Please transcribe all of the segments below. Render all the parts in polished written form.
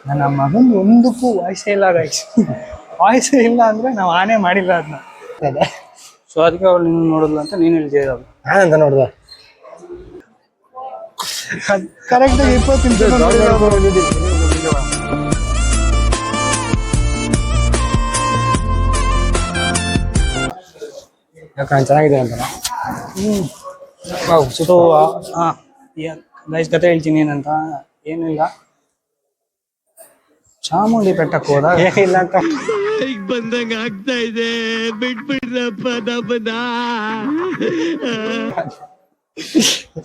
ನನ್ನ ಮಗಂದು ಒಂದಕ್ಕೂ ವಾಯ್ಸೇ ಇಲ್ಲ ಗೈಸ್. ವಾಯ್ಸೇ ಇಲ್ಲ ಅಂದ್ರೆ ನಾವು ಆನೆ ಮಾಡಿಲ್ಲ ಅದನ್ನ. ಸೊ ಅದಕ್ಕೆ ಅವ್ಳು ನೀನು ನೋಡಿದ್ಲು ಅಂತ ನೀನು ಇಲ್ಲಿ ಜೈಲ್ ನಾನಂತ ನೋಡ್ದ ಕರೆಕ್ಟ್ ಆಗಿ 20 ನಿಮಿಷ ಚೆನ್ನಾಗಿದೆ ಅಂತ. ಸೊ ಗೈಸ್ ಕತೆ ಹೇಳ್ತೀನಿ ಏನಂತ. ಏನಿಲ್ಲ, ಚಾಮುಂಡಿ ಬೆಟ್ಟಕ್ಕೆ ಹೋದಾಗ ಏನಿಲ್ಲ ಅಂತ ಬಂದಂಗ ಆಗ್ತಾ ಇದೆ. ಬಿಟ್ಬಿಡ್ರಪ್ಪ ನಮ್ಮನ್ನ.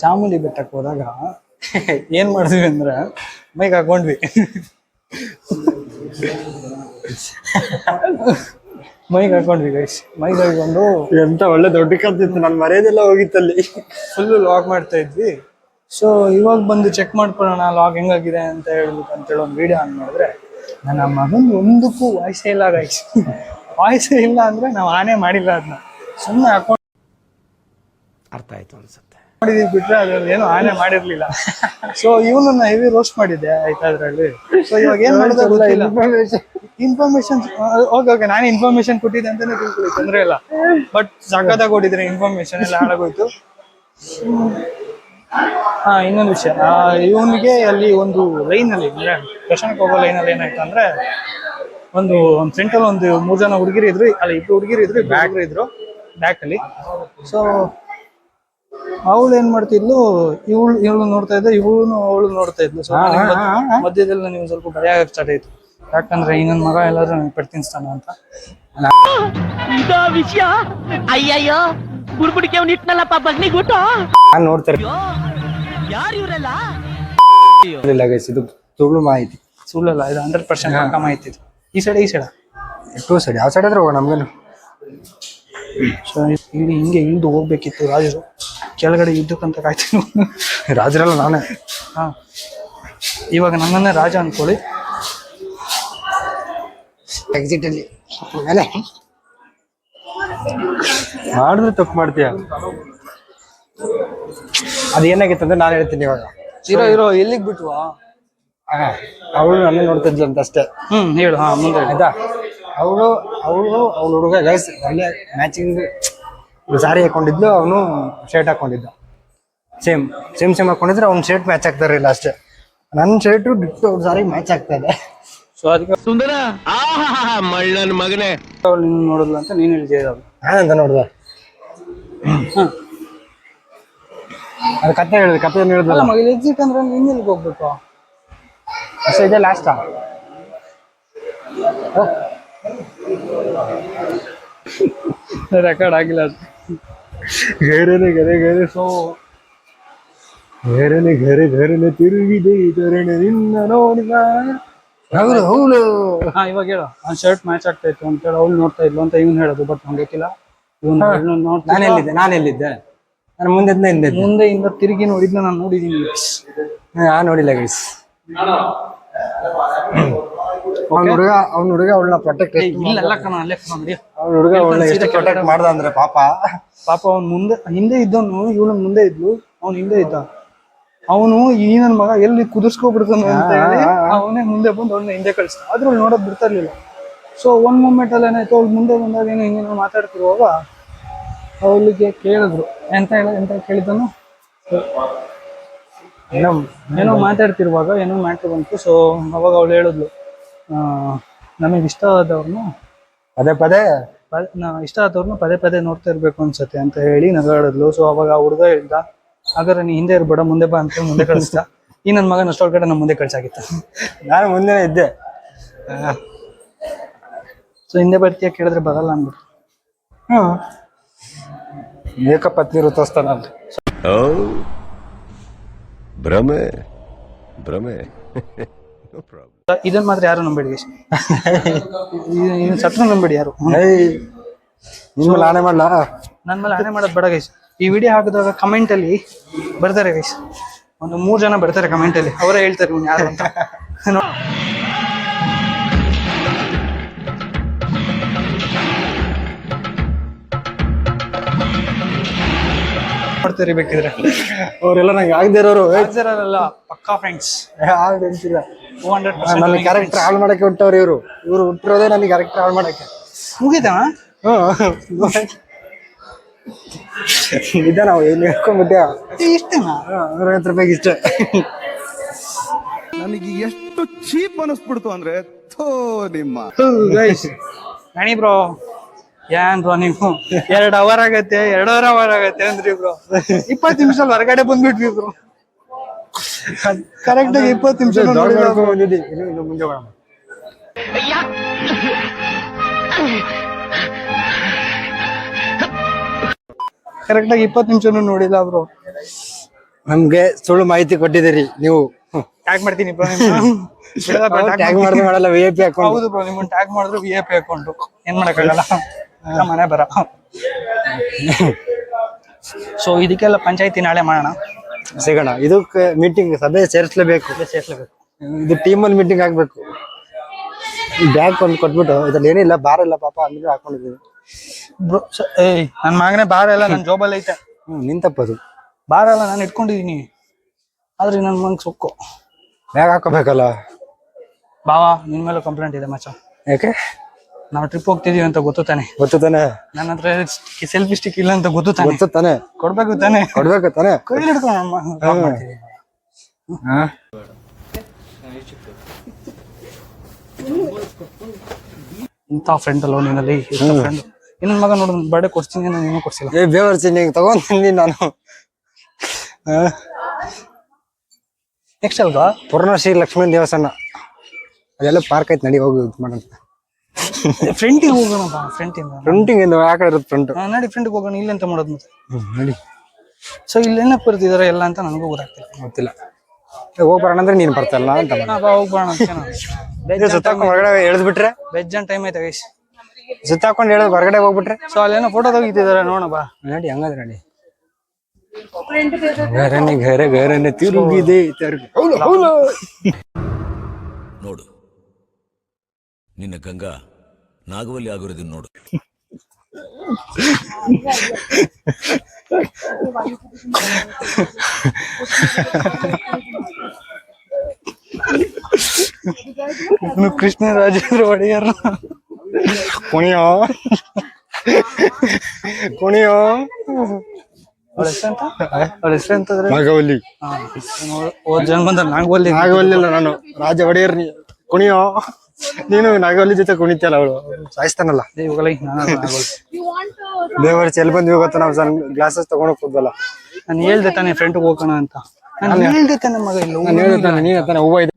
ಚಾಮುಂಡಿ ಬೆಟ್ಟಕ್ಕೆ ಹೋದಾಗ ಏನ್ ಮಾಡಿದ್ವಿ ಅಂದ್ರೆ ಮೈಕ್ ಹಾಕೊಂಡ್ವಿ. ಮೈಕ್ ಹಾಕೊಂಡ್ವಿ ಗೈಸ್. ಮೈಕ್ ಹಾಕೊಂಡು ಎಂತ ಒಳ್ಳೆ ದೊಡ್ಡ ಕತ್ತಿತ್ತು, ನನ್ ಮರ್ಯಾದೆಲ್ಲ ಹೋಗಿತ್ತಲ್ಲಿ. ಫುಲ್ಲು ಲಾಗ್ ಮಾಡ್ತಾ ಇದ್ವಿ. ಸೊ ಇವಾಗ ಬಂದು ಚೆಕ್ ಮಾಡ್ಕೊಳ್ಳೋಣ ಲಾಗ್ ಹೆಂಗಾಗಿದೆ ಅಂತ ಹೇಳ್ಬೇಕು ಅಂತೇಳಿ ಒಂದು ವಿಡಿಯೋ ಆನ್ ಮಾಡಿದ್ರೆ ನನ್ನ ಮಗಂದು ಒಂದಕ್ಕೂ ವಾಯ್ಸೇ ಇಲ್ಲ ಗೈಸ್. ವಾಯ್ಸೇ ಇಲ್ಲ ಅಂದ್ರೆ ನಾವು ಆನೆ ಮಾಡಿಲ್ಲ ಅದನ್ನ. ಸುಮ್ಮನೆ ಹಾಕೊಂಡು ಅರ್ಥ ಆಯ್ತು ಅನ್ಸುತ್ತೆ ಮಾಡಿದೀವಿ ಬಿಟ್ರೆ ಅದ್ರಲ್ಲಿ ಏನು ಆನೆ ಮಾಡಿರ್ಲಿಲ್ಲ. ಸೊ ಇವನನ್ನ ಹೆವಿ ರೋಸ್ಟ್ ಮಾಡಿದ್ದೆ ಆಯ್ತಾ ಅದ್ರಲ್ಲಿ. ಸೊ ಇವಾಗ ಏನ್ ಮಾಡಿದ್ರೆ ಗೊತ್ತಿಲ್ಲ. ಇನ್ಫಾರ್ಮೇಶನ್ ಓಕೆ ನಾನು ಇನ್ಫಾರ್ಮೇಶನ್ ಕೊಟ್ಟಿದ್ದೆ ಅಂತಾನೆ ತಿಳ್ಕೊಳ್ಳಿ, ತೊಂದ್ರೆ ಇಲ್ಲ. ಬಟ್ ಸಖತ್ತಾಗಿ ಕೊಟ್ಟಿದ್ರೆ ಇನ್ಫಾರ್ಮೇಶನ್ ಎಲ್ಲ ಹಾಳಾಗೋಯ್ತು. ಇನ್ನೊಂದು ವಿಷಯ, ಇವನಿಗೆ ಅಲ್ಲಿ ಒಂದು ಲೈನಲ್ಲಿ ಅಂದ್ರೆ ದರ್ಶನಕ್ಕೆ ಹೋಗೋ ಲೈನಲ್ಲಿ ಏನಾಯ್ತು ಅಂದ್ರೆ ಒಂದು ಸೆಂಟ್ರಲ್ಲಿ ಒಂದು 3 ಜನ ಹುಡುಗಿರು ಇದ್ರು. ಅಲ್ಲಿ 2 ಹುಡುಗಿರು ಇದ್ರು, 2 ಹುಡುಗರು ಇದ್ರು ಬ್ಯಾಕ್ ಅಲ್ಲಿ. ಸೊ ಅವಳು ಏನ್ ಮಾಡ್ತಿದ್ಲು, ಇವಳು ನೋಡ್ತಾ ಇದ್ದ, ಅವಳು ನೋಡ್ತಾ ಇದ್ಲು. ಸೊ ಮಧ್ಯದಲ್ಲಿ ನೀವು ಸ್ವಲ್ಪ ಭಯ ಆಗಕ್ಕೆ ಸ್ಟಾರ್ಟ್ ಆಯ್ತು. ಯಾಕಂದ್ರೆ ಇನ್ನೊಂದು ಮಗ ಎಲ್ಲಾದ್ರೂ ನನಗೆ ಪೆಟ್ಟು ತಿನ್ಸ್ತಾನ ಅಂತ. ವಿಷಯ ಅಯ್ಯಯ್ಯೋ ಗುಡ್ಬುಡಿಕೆ ಅವ್ನು ಇಟ್ನಲ್ಲಪ್ಪ ಬಗ್ನಿಗುಟ್ಟು. ನಾನು ನೋಡ್ತಾರೆ ಯಾರು ಇವರೆಲ್ಲ? ಇದು ಸುಳ್ಳು ಮಾಹಿತಿ. ಸುಳ್ಳಲ್ಲ, ಇದು 100% ಪಕ್ಕ ಮಾಹಿತಿ. ಈ ಸೈಡ್ 2 ಸೈಡ್ ಯಾವ ಸೈಡ್ ಆದ್ರೆ ಹೋಗೋಣ ನಮ್ಗೇನು. ಸೊ ಇಲ್ಲಿ ಹಿಂಗೆ ಇಳಿದು ಹೋಗ್ಬೇಕಿತ್ತು ರಾಜರು. ಕೆಳಗಡೆ ಯುದ್ಧಕ್ಕಂತ ಕಾಯ್ತೀನಿ. ರಾಜರಲ್ಲ ನಾನೇ. ಇವಾಗ ನನ್ನನ್ನೇ ರಾಜ ಅನ್ಕೊಳ್ಳಿ. ಎಕ್ಸಿಟ್ ಅಲ್ಲಿ ಮಾಡಿದ್ರೆ ತಪ್ಪು ಮಾಡ್ತೀಯ. ಅದೇನಾಗಿತ್ತು ಅಂದ್ರೆ ನಾನು ಹೇಳ್ತೀನಿ ಇವಾಗ. ಇರೋ ಎಲ್ಲಿಗೆ ಬಿಟ್ವಾ? ಅವಳು ನನ್ನ ನೋಡ್ತಿದ್ಲು ಅಂತ ಅಷ್ಟೇ. ಹೇಳು. ಮುಂದೆ ಆಯ್ತಾ. ಅವಳು ಹುಡುಗ ಗೈಸ್ ಒಳ್ಳೆ ಮ್ಯಾಚಿಂಗ್ ಸಾರಿ ಹಾಕೊಂಡಿದ್ಲು, ಅವನು ಶರ್ಟ್ ಹಾಕೊಂಡಿದ್ದ. ಸೇಮ್ ಹಾಕೊಂಡಿದ್ರೆ ಅವ್ನ ಶರ್ಟ್ ಮ್ಯಾಚ್ ಆಗ್ತಾ ಇರಲಿಲ್ಲ ಅಷ್ಟೇ. ನನ್ನ ಶರ್ಟು ಬಿಟ್ಟು ಅವ್ರ ಸಾರಿ ಮ್ಯಾಚ್ ಆಗ್ತಾ ಇದೆ. ಸೊ ಅದಕ್ಕೆ ಸುಂದರ ಮಳ್ಳನ ಮಗನೇ ಅವಳು ನೀನು ನೋಡಿದ್ಲು ಅಂತ ನೀನು ಇಲ್ಲಿ ಜೈಲ್ ನಾನಂತ ನೋಡ್ದೆ. ಅದು ಕತೆ ಹೇಳಿದ್ರಲ್ಲ. ಮಗ ಎಕ್ಸಿಟ್ ಅಂದ್ರೆ ನೀನು ಎಲ್ಲಿಗೆ ಹೋಗ್ಬೇಕು? ಅಷ್ಟೇ ಇದೆ ಲಾಸ್ಟಾ. ರೆಕಾರ್ಡ್ ಆಗಿಲ್ಲ ಅದು. ಗರೆ ಸೊ ಘರನೆ ತಿರುಗಿದೆ ತರಣ ನಿನ್ನ ನೋಡಿದ. ಹೌದು ಇವಾಗ ಹೇಳು. ಆ ಶರ್ಟ್ ಮ್ಯಾಚ್ ಆಗ್ತಾ ಇತ್ತು ಅಂತ ಹೇಳಿ ಅವ್ಳು ನೋಡ್ತಾ ಇದ್ಲು ಅಂತ ಇವನು ಹೇಳೋದು. ಬಟ್ ನಂಗೆ ಗೊತ್ತಿಲ್ಲ. ನಾನೆಲ್ಲಿದ್ದೆ ನಾನು ಮುಂದೆಯಿಂದ ತಿರುಗಿ ನೋಡಿದ್ನ ನಾನು ನೋಡಿದೀನಿ. ನೋಡಿಲ್ಲ ಗೈಸ್. ಅವ್ನ ಹುಡುಗ ಅವಳನ್ನ ಪ್ರೊಟೆಕ್ಟ್ ಇಲ್ಲ ಕಣ, ಅಲ್ಲೇ ಅವ್ನ ಹುಡುಗ ಅವಳನ್ನ ಎಷ್ಟು ಪ್ರೊಟೆಕ್ಟ್ ಮಾಡ್ದ ಅಂದ್ರೆ ಪಾಪ ಅವ್ನು ಹಿಂದೆ ಇದ್ದವನು ಇವಳು ಮುಂದೆ ಇದ್ಲು, ಅವ್ನು ಹಿಂದೆ ಇದ್ದ. ಅವನು ಈ ನನ್ನ ಮಗ ಎಲ್ಲಿ ಕುದಿಸ್ಕೊಬಿಡ್ತಾನೆ ಅಂತ ಹೇಳಿ ಅವನೇ ಮುಂದೆ ಬಂದು ಅವಳನ್ನ ಹಿಂದೆ ಕಳಿಸ್ತಾನೆ. ಆದ್ರೂ ಅವ್ಳು ನೋಡೋದು ಬಿಡ್ತಾ ಇರ್ಲಿಲ್ಲ. ಸೊ ಒಂದ್ ಮೂಮೆಂಟ್ ಅಲ್ಲಿ ಏನಾಯ್ತು, ಅವ್ಳು ಮುಂದೆ ಬಂದಾಗ ಹಿಂಗೇನೋ ಮಾತಾಡ್ತಿರುವಾಗ ಅವಳಿಗೆ ಕೇಳಿದ್ರು. ಎಂತ ಕೇಳಿದನು, ಏನೋ ಮಾತಾಡ್ತಿರುವಾಗ ಏನೋ ಮ್ಯಾಟ್ರ್ ಬಂತು. ಸೊ ಅವಾಗ ಅವಳು ಹೇಳಿದ್ಲು, ನಮಗೆ ಇಷ್ಟವಾದವ್ರನ್ನು ಪದೇ ಪದೇ ನೋಡ್ತಾ ಇರ್ಬೇಕು ಅನ್ಸತ್ತೆ ಅಂತ ಹೇಳಿ ನಗಾಡಿದ್ಲು. ಸೊ ಅವಾಗ ಆ ಹುಡುಗ ಹೇಳ್ದ, ಹಾಗಾದ್ರೆ ನೀ ಹಿಂದೆ ಇರ್ಬೇಡ ಮುಂದೆ ಬಾ ಅಂತ ಮುಂದೆ ಕಳಿಸ್ದ. ಈ ನನ್ನ ಮಗನ ಅಷ್ಟೊಳಗಡೆ ನಮ್ಮ ಮುಂದೆ ಕಳ್ಸಾಗಿತ್ತು. ನಾನು ಮುಂದೆ ಇದ್ದೆ. ಸೊ ಹಿಂದೆ ಬರ್ತೀಯ ಕೇಳಿದ್ರೆ ಬರಲ್ಲ ಅಂದ್ಬಿಟ್ಟು ಏಕಪತ್ನಿ ಋತುಸ್ತಾನ. ಭ್ರಮೆ ಇದನ್ನ ಮಾತ್ರ ಯಾರು ನಂಬೇಡಿ. ಸತ್ರ ನಂಬೇಡಿ ಯಾರು. ನಿಮ್ಮಲ್ಲಿ ಆನೆ ಮಾಡ್ಲಾ? ನನ್ನ ಮೇಲೆ ಆನೆ ಮಾಡೋದು ಬೇಡ ಗೈಸ್. ಈ ವಿಡಿಯೋ ಹಾಕಿದಾಗ ಕಮೆಂಟ್ ಅಲ್ಲಿ ಬರ್ತಾರೆ ಗೈಸ್, ಒಂದು 3 ಜನ ಬರ್ತಾರೆ ಕಮೆಂಟ್ ಅಲ್ಲಿ. ಅವರೇ ಹೇಳ್ತಾರೆ ಇವ್ನು ಯಾರು ಅಂತ. ಮಾಡ್ತೀರಿ ಬೇಕಿದ್ರೆ. ಅವರೆಲ್ಲ ನಂಗೆ ಆಗದೆ ಇರೋರು ಹಾಜರಲ್ಲ ಪಕ್ಕಾ ಫ್ರೆಂಡ್ಸ್. ಅನ್ಸಿಲ್ಲ 200% ನನ್ನ ಕ್ಯಾರೆಕ್ಟರ್ ಹಾಳು ಮಾಡಕ್ಕೆ ಹುಟ್ಟವ್ರು ಇವರು ಹುಟ್ಟಿರೋದೇ ನನಗೆ ಕ್ಯಾರೆಕ್ಟರ್ ಹಾಳು ಮಾಡಕ್ಕೆ. ಮುಗಿತಾ? ಇದ ನಾವು ಏನು ಹೇಳ್ಕೊಂಡ್ಬಿಟ್ಟೆ. ಇಷ್ಟೇನಾ? 150 ರೂಪಾಯಿಗೆ ಇಷ್ಟ. ನನಗೆ ಎಷ್ಟು ಚೀಪ್ ಅನಿಸ್ಬಿಡ್ತು ಅಂದ್ರೆ ಥೋ ನಿಮ್ಮ ನಾನಿ ಬ್ರೋ ಏನ್ ಬ್ರೋ ನೀವು 2 ಅವರ್ ಆಗತ್ತೆ 2.5 ಅವರ್ ಆಗತ್ತೆ ಅಂದ್ರಿ ಬ್ರೋ. 20 ನಿಮಿಷದಲ್ಲಿ ಹೊರಗಡೆ ಬಂದ್ಬಿಟ್ವಿ ಬ್ರೋ. ಕರೆಕ್ಟ್ ಆಗಿ 20 ನಿಮಿಷ ಬಂದಿದ್ದೀವಿ. ಇನ್ನು ಮುಂದೆ ಹೋಗೋಣ. ಕರೆಕ್ಟ್ ಆಗಿ 20 ನಿಮಿಷನೂ ನೋಡಿಲ್ಲ ಬ್ರೋ. ನಮ್ಗೆ ಸುಳ್ಳು ಮಾಹಿತಿ ಕೊಟ್ಟಿದ್ದೀರಿ ನೀವು. ಟ್ಯಾಗ್ ಮಾಡ್ತೀನಿ ಬ್ರೋ. ಟ್ಯಾಗ್ ಮಾಡಿದ್ರೆ ಮಾಡಲ್ಲ, VIP ಅಕೌಂಟ್. ಹೌದು ಬ್ರೋ, ನಿಮ್ಮನ್ನ ಟ್ಯಾಗ್ ಮಾಡಿದ್ರು VIP ಅಕೌಂಟ್ ಏನ್ ಮಾಡಕ್ಕಾಗಲ್ಲ. ಮನೆ ಬರ. ಸೊ ಇದಕ್ಕೆಲ್ಲ ಪಂಚಾಯತಿ ನಾಳೆ ಮಾಡೋಣ, ಸಿಗೋಣ. ಇದಕ್ಕೆ ಮೀಟಿಂಗ್ ಸಭೆ ಸೇರಿಸ್ಲೇಬೇಕು. ಇದು ಟೀಮಲ್ಲಿ ಮೀಟಿಂಗ್ ಆಗ್ಬೇಕು. ಬ್ಯಾಗ್ ಒಂದು ಕೊಟ್ಬಿಟ್ಟು ಇದ್ರಲ್ಲಿ ಏನಿಲ್ಲ, ಬಾರ ಇಲ್ಲ ಪಾಪ ಅಂದ್ರೆ ಹಾಕೊಂಡಿದ್ದೀವಿ ಬ್ರೋ. ಏಯ್ ನನ್ ಮಗನೇ ಬಾರ ಎಲ್ಲ ನನ್ ಜಾಬಲ್ಲಿ ಐತೆ. ನಿನ್ ತಪ್ಪದು. ಬಾರ ಎಲ್ಲ ನಾನು ಇಟ್ಕೊಂಡಿದೀನಿ, ಆದ್ರೆ ನನ್ ಮಗನ್ ಸೊಕ್ಕು. ಬ್ಯಾಗ್ ಹಾಕೋಬೇಕಲ್ಲ. ಬಾವಾ ನಿನ್ ಮೇಲೆ ಕಂಪ್ಲೇಂಟ್ ಇದೆ ಮಚ್ಚ. ಯಾಕೆ? ನಾವು ಟ್ರಿಪ್ ಹೋಗ್ತಿದೀವಿ ಅಂತ ಗೊತ್ತು ತಾನೆ. ಗೊತ್ತು ತಾನೆ. ನನ್ನ ಹತ್ರ ಸೆಲ್ಫಿ ಸ್ಟಿಕ್ ಇಲ್ಲ ಅಂತ ಗೊತ್ತು ತಾನೆ. ಗೊತ್ತು ತಾನೆ. ಕೊಡ್ಬೇಕು ತಾನೆ. ಕೊಡ್ಬೇಕು ತಾನೆ. ಕೈಲಿ ಹಿಡ್ಕೊಂಡು ಇಂಥ ಫ್ರೆಂಡ್ ಅಲ್ವ ನೀನಲ್ಲಿ. ಫ್ರೆಂಡ್ ಇನ್ನೊಂದ್ ಮಗ ನೋಡ್ ಬರ್ಡೇ ಕೊಡ್ತೀನಿ, ನಾನು ಇನ್ನೂ ಕೊಡ್ಸಿಲ್ಲ. ಬೇವರ್ಸಿ ನೀನು ತಗೊಂತೀನಿ ನಾನು. ನೆಕ್ಸ್ಟ್ ಅಲ್ವಾ ಪೂರ್ಣಶ್ರೀ ಲಕ್ಷ್ಮೀ ದೇವಸ್ಥಾನ ಅದೆಲ್ಲ ಪಾರ್ಕ್ ಐತೆ, ನಡಿ ಹೋಗಿ ಮಾಡೋಣ. ಫ್ರಂಟಿಗೆ ಹೋಗೋಣ ಬಾ. ಫ್ರಂಟಿಂದ ಫ್ರಂಟಿಂಗ್ ಆ ಕಡೆ ಇರುತ್ತೆ ಫ್ರಂಟ್. ನಡಿ ಫ್ರಂಟಿಗೆ ಹೋಗೋಣ. ಇಲ್ಲೆಂತ ಮಾಡೋದು ಮತ್ತೆ? ನಡಿ. ಸೊ ಇಲ್ಲೇನಪ್ಪ ಬರ್ತಿದಾರೆ ಎಲ್ಲ ಅಂತ ನನಗೂ ಗೊತ್ತಾಗ್ತಿಲ್ಲ. ಗೊತ್ತಿಲ್ಲ. ಹೋಗ್ಬರೋಣ ಅಂದ್ರೆ ನೀನ್ ಬರ್ತಲ್ಲ ಅಂತ. ಹೋಗ್ಬೋಣ ಸುತ್ತಾಕೊಂಡು ಹೊರಗಡೆ ಎಳ್ದ್ಬಿಟ್ರೆ ಬೆಜ್ಜನ್ ಟೈಮ್ ಐತೆ ಗೈಸ್. ಸುತ್ತಾಕೊಂಡು ಹೇಳೋದು ಹೊರಗಡೆ ಹೋಗ್ಬಿಟ್ರೆ. ಸೊ ಅಲ್ಲೇನೋ ಫೋಟೋ ತೆಗಿತಿದಾರೆ ನೋಡ ಬಾ. ನಡಿ ಹಂಗಾದ್ರೆ ನಡಿ. ಗರನೆ ತಿರುಗಿದೆ. ನೋಡು, ನಿನ್ನ ಗಂಗಾ ನಾಗವಲ್ಲಿ ಆಗಿರೋದನ್ನ ನೋಡು. ಕೃಷ್ಣರಾಜೇಂದ್ರ ಒಡೆಯರ್ ಕುಣಿಯೋ ಕುಣಿಯೋ. ಅವಳ ಹೆಸರು ಅಂತಂದ್ರೆ ನಾಗವಲ್ಲಿ. ಹೋದ್ ಜನ್ಮದ ನಾಗವಲ್ಲಿ. ನಾಗವಲ್ಲಿ ಅಲ್ಲ, ನಾನು ರಾಜ ಒಡೆಯರ್. ಕುಣಿಯೋ ನೀನು ನಾಗವಲ್ಲಿ ಜೊತೆ ಕುಣಿತಿಯಲ್ಲ, ಅವಳು ಸಾಯಿಸ್ತಾನಲ್ಲ. ದೇವರ ಚೆಲ್ ಬಂದ್ವಿ ಗೊತ್ತಾ, ನಾವು ಸಣ್ಣ ಗ್ಲಾಸಸ್ ತಗೊಂಡು ಕೂದಲ್ಲ. ನಾನು ಹೇಳ್ದೆ ತಾನೆ ಫ್ರೆಂಡ್ಗೆ ಹೋಗೋಣ ಅಂತ. ನಾನು ಹೇಳ್ದೆ ತಾನೆ ಮಗ. ಇಲ್ಲ ನಾನು ಹೇಳ್ದೆ ತಾನೆ, ನೀನ್ ತಾನೆ ಹೂವ ಇದೆ.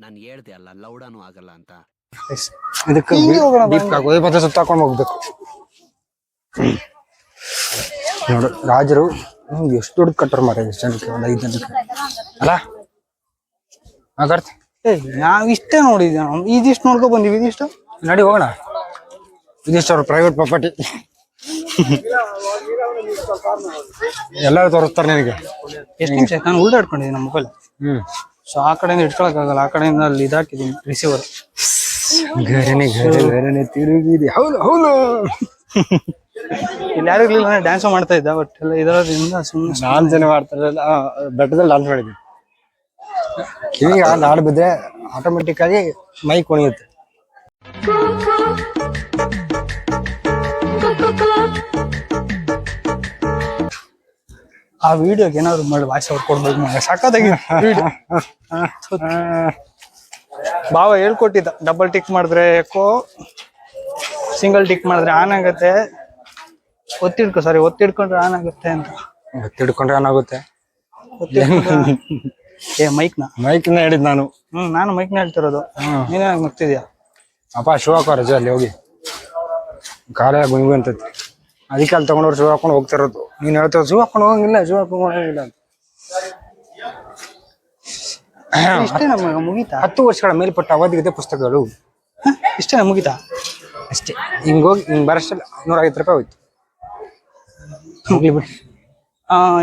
ನಾನು ಹೇಳ್ದೆ ಅಲ್ಲ, ಲೌಡಾನು ಆಗಲ್ಲ ಅಂತ. ಇದಕ್ಕೆ ಮತ್ತೆ ಸುತ್ತಾಕೊಂಡು ಹೋಗ್ಬೇಕು. ನೋಡು ರಾಜರು ಎಷ್ಟು ದುಡ್ಡು ಕಟ್ಟರು ಮಾರ, ಎಷ್ಟು ಜನಕ್ಕೆ? ಒಂದು 5 ಜನಕ್ಕೆ ಅಲ್ಲ ಹಾಗಾರ್ತಿ. ನಾವ್ ಇಷ್ಟೇ ನೋಡಿದ್ವಿ, ನಾವು ಇದಿಷ್ಟು ನೋಡ್ಕೊ ಬಂದಿವಿ. ಇದಿಷ್ಟು ನಡಿ ಹೋಗೋಣ. ಇದಿಷ್ಟು ಅವ್ರ ಪ್ರೈವೇಟ್ ಪ್ರಾಪರ್ಟಿ. ಎಲ್ಲರೂ ತೋರಿಸ್ತಾರೆ ನಿನಗೆ. ಎಷ್ಟು ನಿಮಿಷ ನಾನು ಉಲ್ಟಾ ಇಟ್ಕೊಂಡಿದ್ದೀನಿ ನಮ್ಮ ಮೊಬೈಲ್. ಸೊ ಆ ಕಡೆಯಿಂದ ಇಟ್ಕೊಳಕ್ ಆಗಲ್ಲ, ಆ ಕಡೆಯಿಂದ ಅಲ್ಲಿ ಇದಾಕಿದೀನಿ ರಿಸೀವರ್. ಗರನೆ ತಿರುಗಿದೆ. ಹೌದು ಹೌದು. ಇಲ್ಲಿ ಯಾರು ಇರ್ಲಿಲ್ಲ, ಡ್ಯಾನ್ಸ್ ಮಾಡ್ತಾ ಇದ್ದ. ಬಟ್ ಎಲ್ಲ ಇದರಿಂದ ಸುಮ್ಮನೆ ಡಾನ್ಸ್ ಏನೇ ಮಾಡ್ತಾರೆ. ಬೆಟ್ಟದಲ್ಲಿ ಡಾನ್ಸ್ ಮಾಡಿದ್ವಿ. ಕಿವಿಗೆ ಹಾಡು ಬಿದ್ರೆ ಆಟೋಮೆಟಿಕ್ ಆಗಿ ಮೈ ಕುಣಿಯುತ್ತೆ. ಆ ವಿಡಿಯೋಗೆ ಏನಾದ್ರು ಮಾಡಿ ವಾಯ್ಸ್ ಔಟ್ ಕೊಡ್ಬೇಕು ಮಗ. ಸಾಕಾಗಿ ಭಾವ ಹೇಳ್ಕೊಟ್ಟಿದ್ದ, ಡಬಲ್ ಟಿಕ್ ಮಾಡಿದ್ರೆ ಯಾಕೋ, ಸಿಂಗಲ್ ಟಿಕ್ ಮಾಡಿದ್ರೆ ಆನ್ ಆಗತ್ತೆ, ಒತ್ತಿಡ್ಕೊಂಡ್ರೆ ಆನ್ ಆಗುತ್ತೆ ಅಂತ. ಒತ್ತಿಡ್ಕೊಂಡ್ರೆ ಆನ್ ಆಗುತ್ತೆ. ಮೈಕ್ನ ಹೇಳಿದ್ ನಾನು. ನಾನು ಮೈಕ್ನ ಹೇಳ್ತಿರೋದು. ನೀನೇ ಮುಗ್ತಿದ್ಯಾ? ಅಪ್ಪ ಶೂ ಹಾಕೋ ರಜೆ ಅಲ್ಲಿ ಹೋಗಿ ಕಾಲ ಗುಂಗು ಅಂತೈತಿ. ಅದಕ್ಕೆ ಅಲ್ಲಿ ತಗೊಂಡವ್ರು ಶೂ ಹಾಕೊಂಡು ಹೋಗ್ತಿರೋದು. ನೀನ್ ಹೇಳ್ತಿರೋ ಶೂ ಹಾಕೊಂಡು ಹೋಗಂಗಿಲ್ಲ, ಶೂ ಹಾಕೊಂಡು ಹೋಗಂಗಿಲ್ಲ ಅಂತ. ಇಷ್ಟೇನ ಮುಗೀತಾ? 10 ವರ್ಷಗಳ ಮೇಲ್ಪಟ್ಟ ಅವಧಿಗತೆ ಪುಸ್ತಕಗಳು. ಇಷ್ಟೇನ ಮುಗೀತಾ? ಅಷ್ಟೇ. ಹಿಂಗೋಗಿ ಹಿಂಗ್ ಬರಷ್ಟಲ್ಲ 150 ರೂಪಾಯಿ ಹೋಯ್ತು. ಹೋಗ್ಲಿ ಬಿಡಿ.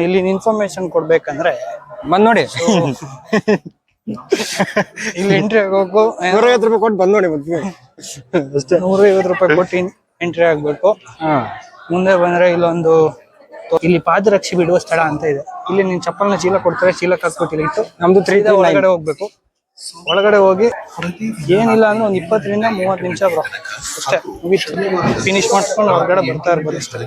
ಇಲ್ಲಿ ಇನ್ಫಾರ್ಮೇಶನ್ ಕೊಡ್ಬೇಕಂದ್ರೆ ಬಂದ್ ನೋಡಿ. ಇಲ್ಲಿ ಎಂಟ್ರಿ ಆಗೋಕು 150 ರೂಪಾಯಿ ಕೊಟ್ಟು ಬಂದ್ ನೋಡಿ. ಮತ್ತೆ ಅಷ್ಟೇ. 150 ರೂಪಾಯಿ ಕೊಟ್ಟು ಎಂಟ್ರಿ ಆಗ್ಬೇಕು. ಮುಂದೆ ಬಂದ್ರೆ ಇಲ್ಲೊಂದು ಇಲ್ಲಿ ಪಾದರಕ್ಷೆ ಬಿಡುವ ಸ್ಥಳ ಅಂತ ಇದೆ. ಇಲ್ಲಿ ನೀನ್ ಚಪ್ಪಲ್ನ ಚೀಲ ಕೊಡ್ತಾರೆ, ಚೀಲಕ್ಕೆ ಹಾಕ್ಬಿಟ್ಟು ಇಟ್ಟು ನಮ್ದು 339 ಒಳಗಡೆ ಹೋಗ್ಬೇಕು. ಒಳಗಡೆ ಹೋಗಿ ಏನಿಲ್ಲ ಅಂದ್ರೆ ಒಂದ್ 20 ರಿಂದ 30 ನಿಮಿಷ ಬ್ರೋ ಅಷ್ಟೇ, ಫಿನಿಶ್ ಮಾಡ್ಕೊಂಡು ಹೊರಗಡೆ ಬರ್ತಾ ಇರ್ಬೋದು ಅಷ್ಟೇ.